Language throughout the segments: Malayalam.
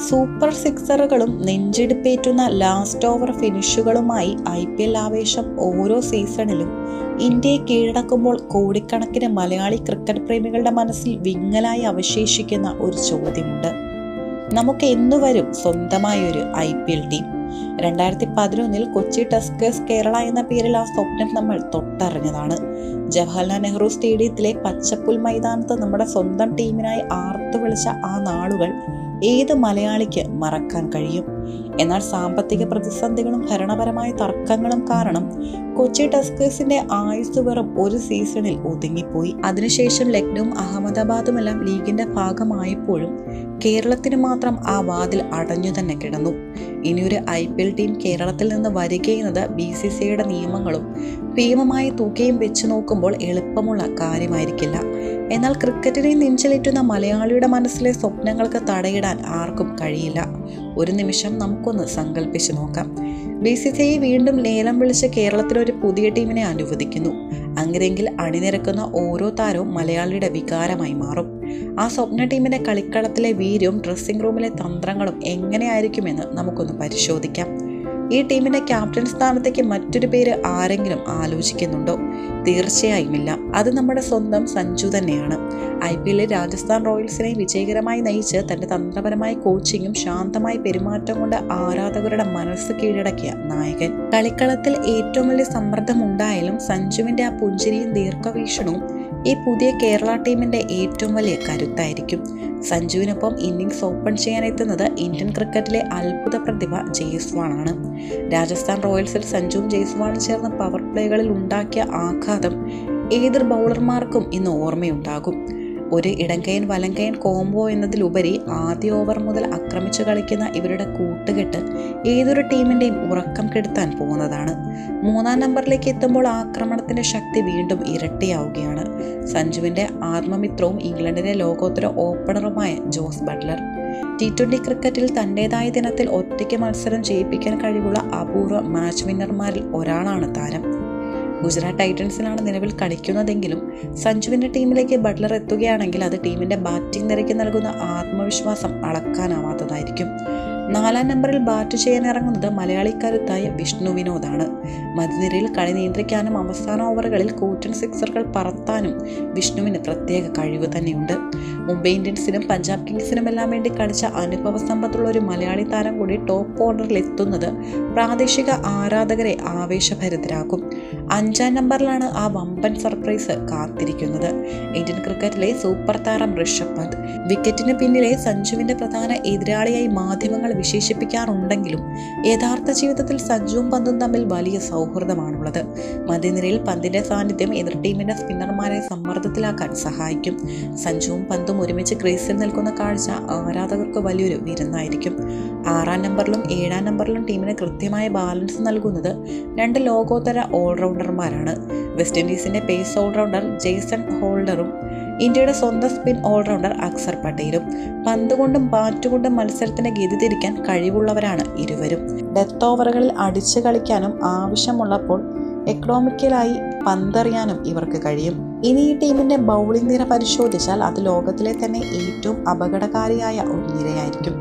സൂപ്പർ സിക്സറുകളും നെഞ്ചിടിപ്പേറ്റുന്ന ലാസ്റ്റ് ഓവർ ഫിനിഷുകളുമായി IPL ആവേശം ഓരോ സീസണിലും ഇന്ത്യയെ കീഴടക്കുമ്പോൾ കോടിക്കണക്കിന് മലയാളി ക്രിക്കറ്റ് പ്രേമികളുടെ മനസ്സിൽ വിങ്ങലായി അവശേഷിക്കുന്ന ഒരു ചോദ്യമുണ്ട്. നമുക്ക് എന്നുവരും സ്വന്തമായൊരു IPL team? 2011 Kochi Tuskers Kerala എന്ന പേരിൽ ആ സ്വപ്നം നമ്മൾ തൊട്ടറിഞ്ഞതാണ്. ജവഹർലാൽ നെഹ്റു സ്റ്റേഡിയത്തിലെ പച്ചപ്പുൽ മൈതാനത്ത് നമ്മുടെ സ്വന്തം ടീമിനായി ആർത്തു വിളിച്ച ആ നാളുകൾ ഏത് മലയാളിക്ക് മറക്കാൻ കഴിയും? എന്നാൽ സാമ്പത്തിക പ്രതിസന്ധികളും ഭരണപരമായ തർക്കങ്ങളും കാരണം കൊച്ചി ടസ്കേഴ്സിന്റെ ആയുസ് വെറും ഒരു സീസണിൽ ഒതുങ്ങിപ്പോയി. അതിനുശേഷം ലക്നൌവും അഹമ്മദാബാദുമെല്ലാം ലീഗിന്റെ ഭാഗമായപ്പോഴും കേരളത്തിന് മാത്രം ആ വാതിൽ അടഞ്ഞു തന്നെ കിടന്നു. ഇനിയൊരു IPL ടീം കേരളത്തിൽ നിന്ന് വരികയെന്നത് BCCIയുടെ നിയമങ്ങളും ഭീമമായ തുകയും വെച്ച് നോക്കുമ്പോൾ എളുപ്പമുള്ള കാര്യമായിരിക്കില്ല. എന്നാൽ ക്രിക്കറ്റിനെ നെഞ്ചിലേറ്റുന്ന മലയാളിയുടെ മനസ്സിലെ സ്വപ്നങ്ങൾക്ക് തടയിടാൻ ആർക്കും കഴിയില്ല. ഒരു നിമിഷം നമുക്കൊന്ന് സങ്കല്പിച്ചു നോക്കാം. BCCI വീണ്ടും ലേലം വിളിച്ച് കേരളത്തിലൊരു പുതിയ ടീമിനെ അനുവദിക്കുന്നു. അങ്ങനെയെങ്കിൽ അണിനിരക്കുന്ന ഓരോ താരവും മലയാളിയുടെ വികാരമായി മാറും. ആ സ്വപ്ന ടീമിന്റെ കളിക്കളത്തിലെ വീര്യവും ഡ്രസ്സിംഗ് റൂമിലെ തന്ത്രങ്ങളും എങ്ങനെയായിരിക്കുമെന്ന് നമുക്കൊന്ന് പരിശോധിക്കാം. ഈ ടീമിന്റെ ക്യാപ്റ്റൻ സ്ഥാനത്തേക്ക് മറ്റൊരു പേര് ആരെങ്കിലും ആലോചിക്കുന്നുണ്ടോ? തീർച്ചയായും ഇല്ല. അത് നമ്മുടെ സ്വന്തം സഞ്ജു തന്നെയാണ്. IPL രാജസ്ഥാൻ റോയൽസിനെ വിജയകരമായി നയിച്ച് തന്റെ തന്ത്രപരമായ കോച്ചിങ്ങും ശാന്തമായ പെരുമാറ്റം കൊണ്ട് ആരാധകരുടെ മനസ്സ് കീഴടക്കിയ നായകൻ. കളിക്കളത്തിൽ ഏറ്റവും വലിയ സമ്മർദ്ദമുണ്ടായാലും സഞ്ജുവിന്റെ ആ പുഞ്ചിരിയും ദീർഘവീക്ഷണവും ഈ പുതിയ കേരള ടീമിന്റെ ഏറ്റവും വലിയ കരുത്തായിരിക്കും. സഞ്ജുവിനൊപ്പം ഇന്നിംഗ്സ് ഓപ്പൺ ചെയ്യാനെത്തുന്നത് ഇന്ത്യൻ ക്രിക്കറ്റിലെ അത്ഭുത പ്രതിഭ ജയ്സ്വാളാണ്. രാജസ്ഥാൻ റോയൽസിൽ സഞ്ജുവും ജയ്സ്വാളും ചേർന്ന് പവർ പ്ലേകളിൽ ഉണ്ടാക്കിയ ആഘാതം ഏതൊരു ബൗളർമാർക്കും ഇന്ന് ഓർമ്മയുണ്ടാകും. ഒരു ഇടങ്കയൻ വലങ്കയൻ കോംബോ എന്നതിലുപരി ആദ്യ ഓവർ മുതൽ ആക്രമിച്ചു കളിക്കുന്ന ഇവരുടെ കൂട്ടുകെട്ട് ഏതൊരു ടീമിൻ്റെയും ഉറക്കം കെടുത്താൻ പോകുന്നതാണ്. 3-ാം നമ്പറിലേക്ക് എത്തുമ്പോൾ ആക്രമണത്തിന്റെ ശക്തി വീണ്ടും ഇരട്ടിയാവുകയാണ്. സഞ്ജുവിന്റെ ആത്മമിത്രവും ഇംഗ്ലണ്ടിലെ ലോകോത്തര ഓപ്പണറുമായ ജോസ് ബട്ട്ലർ. T20 ക്രിക്കറ്റിൽ തൻ്റെതായ ദിനത്തിൽ ഒറ്റയ്ക്ക് മത്സരം ജയിപ്പിക്കാൻ കഴിവുള്ള അപൂർവ മാച്ച് വിന്നർമാരിൽ ഒരാളാണ് താരം. ഗുജറാത്ത് ടൈറ്റൻസിലാണ് നിലവിൽ കളിക്കുന്നതെങ്കിലും സഞ്ജുവിന്റെ ടീമിലേക്ക് ബട്ട്ലർ എത്തുകയാണെങ്കിൽ അത് ടീമിന്റെ ബാറ്റിംഗ് നിരയ്ക്ക് നൽകുന്ന ആത്മവിശ്വാസം അളക്കാനാവാത്തതായിരിക്കും. 4-ാം നമ്പറിൽ ബാറ്റ് ചെയ്യാനിറങ്ങുന്നത് മലയാളി കരുത്തായ വിഷ്ണു വിനോദാണ്. മധ്യനിരയിൽ കളി നിയന്ത്രിക്കാനും അവസാന ഓവറുകളിൽ കൂറ്റൻ സിക്സറുകൾ പറത്താനും വിഷ്ണുവിന് പ്രത്യേക കഴിവ് തന്നെയുണ്ട്. മുംബൈ ഇന്ത്യൻസിനും പഞ്ചാബ് കിങ്സിനുമെല്ലാം വേണ്ടി കളിച്ച അനുഭവ സമ്പത്തുള്ള ഒരു മലയാളി താരം കൂടി ടോപ്പ് ഓർഡറിൽ എത്തുന്നത് പ്രാദേശിക ആരാധകരെ ആവേശഭരിതരാക്കും. 5-ാം നമ്പറിലാണ് ആ വമ്പൻ സർപ്രൈസ് കാത്തിരിക്കുന്നത്. ഇന്ത്യൻ ക്രിക്കറ്റിലെ സൂപ്പർ താരം ഋഷഭ് പന്ത്. വിക്കറ്റിന് പിന്നിലെ സഞ്ജുവിന്റെ പ്രധാന എതിരാളിയായി മാധ്യമങ്ങൾ വിശേഷിപ്പിക്കാറുണ്ടെങ്കിലും യഥാർത്ഥ ജീവിതത്തിൽ സഞ്ജുവും പന്തും തമ്മിൽ വലിയ സൗഹൃദമാണുള്ളത്. മധ്യനിരയിൽ പന്തിന്റെ സാന്നിധ്യം എതിർ ടീമിന്റെ സ്പിന്നർമാരെ സമ്മർദ്ദത്തിലാക്കാൻ സഹായിക്കും. സഞ്ജുവും പന്തും ഒരുമിച്ച് ക്രീസിൽ നിൽക്കുന്ന കാഴ്ച ആരാധകർക്ക് വലിയൊരു വിരുന്നായിരിക്കും. 6-ാം നമ്പറിലും 7-ാം നമ്പറിലും ടീമിന് കൃത്യമായ ബാലൻസ് നൽകുന്നത് 2 ലോകോത്തര ഓൾറൗണ്ടർമാരാണ്. വെസ്റ്റ് ഇൻഡീസിന്റെ പേസ് ഓൾറൗണ്ടർ ജെയ്സൺ ഹോൾഡറും ഇന്ത്യയുടെ സ്വന്തം സ്പിൻ ഓൾറൗണ്ടർ അക്സർ പട്ടേലും. പന്ത് കൊണ്ടും ബാറ്റ് കൊണ്ടും മത്സരത്തിന്റെ ഗതി തിരിക്കാൻ കഴിവുള്ളവരാണ് ഇരുവരും. ഡെത്ത് ഓവറുകളിൽ അടിച്ചു കളിക്കാനും ആവശ്യമുള്ളപ്പോൾ എക്കണോമിക്കലായി പന്തെറിയാനും ഇവർക്ക് കഴിയും. ഇനി ഈ ടീമിന്റെ ബൗളിംഗ് നിര പരിശോധിച്ചാൽ അത് ലോകത്തിലെ തന്നെ ഏറ്റവും അപകടകാരിയായ ഒരു നിരയായിരിക്കും.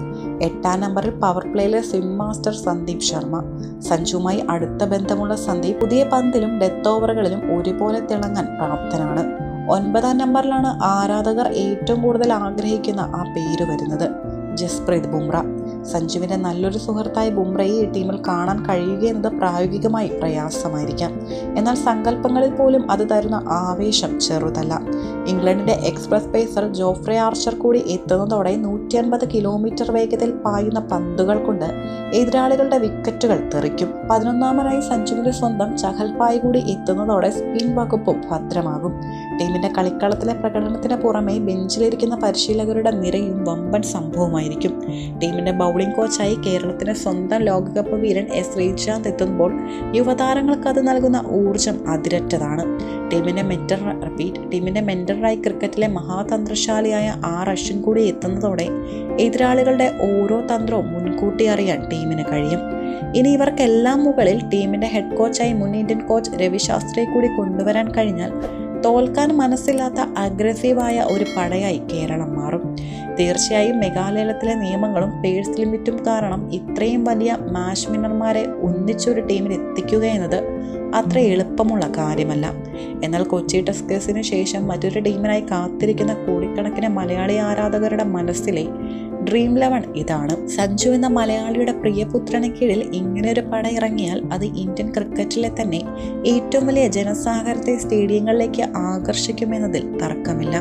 8-ാം നമ്പറിൽ പവർ പ്ലേയിലെ സ്വിം മാസ്റ്റർ സന്ദീപ് ശർമ്മ. സഞ്ജുവുമായി അടുത്ത ബന്ധമുള്ള സന്ദീപ് പുതിയ പന്തിലും ഡെത്ത് ഓവറുകളിലും ഒരുപോലെ തിളങ്ങാൻ പ്രാപ്തനാണ്. 9-ാം നമ്പറിലാണ് ആരാധകർ ഏറ്റവും കൂടുതൽ ആഗ്രഹിക്കുന്ന ആ പേര് വരുന്നത്, ജസ്പ്രീത് ബുംറ. സഞ്ജുവിന്റെ നല്ലൊരു സുഹൃത്തായ ബുംറയെ ഈ ടീമിൽ കാണാൻ കഴിയുകയെന്നത് പ്രായോഗികമായി പ്രയാസമായിരിക്കാം. എന്നാൽ സങ്കല്പങ്ങളിൽ പോലും അത് തരുന്ന ആവേശം ചെറുതല്ല. ഇംഗ്ലണ്ടിന്റെ എക്സ്പ്രസ് പേസർ ജോഫ്രെ ആർച്ചർ കൂടി എത്തുന്നതോടെ 150 കിലോമീറ്റർ വേഗതയിൽ പായുന്ന പന്തുകൾ കൊണ്ട് എതിരാളികളുടെ വിക്കറ്റുകൾ തെറിക്കും. 11-ാമനായി സഞ്ജുവിന്റെ സ്വന്തം ചഹൽപായ് കൂടി എത്തുന്നതോടെ സ്പിൻ വകുപ്പും ഭദ്രമാകും. ടീമിന്റെ കളിക്കളത്തിലെ പ്രകടനത്തിന് പുറമെ ബെഞ്ചിലിരിക്കുന്ന പരിശീലകരുടെ നിരയും വമ്പൻ സംഭവമായിരിക്കും. ടീമിന്റെ ബൗളിംഗ് കോച്ചായി കേരളത്തിന്റെ സ്വന്തം ലോകകപ്പ് വീരൻ S ശ്രീശാന്ത് എത്തുമ്പോൾ യുവതാരങ്ങൾക്ക് അത് നൽകുന്ന ഊർജം അതിരറ്റതാണ്. ടീമിന്റെ മെന്ററായി ക്രിക്കറ്റിലെ മഹാതന്ത്രശാലിയായ R അശ്വിൻ കൂടി എത്തുന്നതോടെ എതിരാളികളുടെ ഓരോ തന്ത്രവും മുൻകൂട്ടി അറിയാൻ ടീമിന് കഴിയും. ഇനി ഇവർക്കെല്ലാം മുകളിൽ ടീമിന്റെ ഹെഡ് കോച്ചായി മുൻ ഇന്ത്യൻ കോച്ച് രവി ശാസ്ത്രിയെ കൂടി കൊണ്ടുവരാൻ കഴിഞ്ഞാൽ തോൽക്കാൻ മനസ്സില്ലാത്ത അഗ്രസീവായ ഒരു പടയായി കേരളം മാറും. തീർച്ചയായും മെഗാലയത്തിലെ നിയമങ്ങളും പേഴ്സ് ലിമിറ്റും കാരണം ഇത്രയും വലിയ മാച്ച് വിന്നർമാരെ ഒന്നിച്ചൊരു ടീമിൽ എത്തിക്കുക എന്നത് അത്ര എളുപ്പമുള്ള കാര്യമല്ല. എന്നാൽ കൊച്ചി ടസ്കേഴ്സിന് ശേഷം മറ്റൊരു ടീമിനായി കാത്തിരിക്കുന്ന കോടിക്കണക്കിന് മലയാളി ആരാധകരുടെ മനസ്സിലെ ഡ്രീം 11 ഇതാണ്. സഞ്ജു എന്ന മലയാളിയുടെ പ്രിയപുത്രന് കീഴിൽ ഇങ്ങനെയൊരു പട ഇറങ്ങിയാൽ അത് ഇന്ത്യൻ ക്രിക്കറ്റിലെ തന്നെ ഏറ്റവും വലിയ ജനസാഗരത്തെ സ്റ്റേഡിയങ്ങളിലേക്ക് ആകർഷിക്കുമെന്നതിൽ തർക്കമില്ല.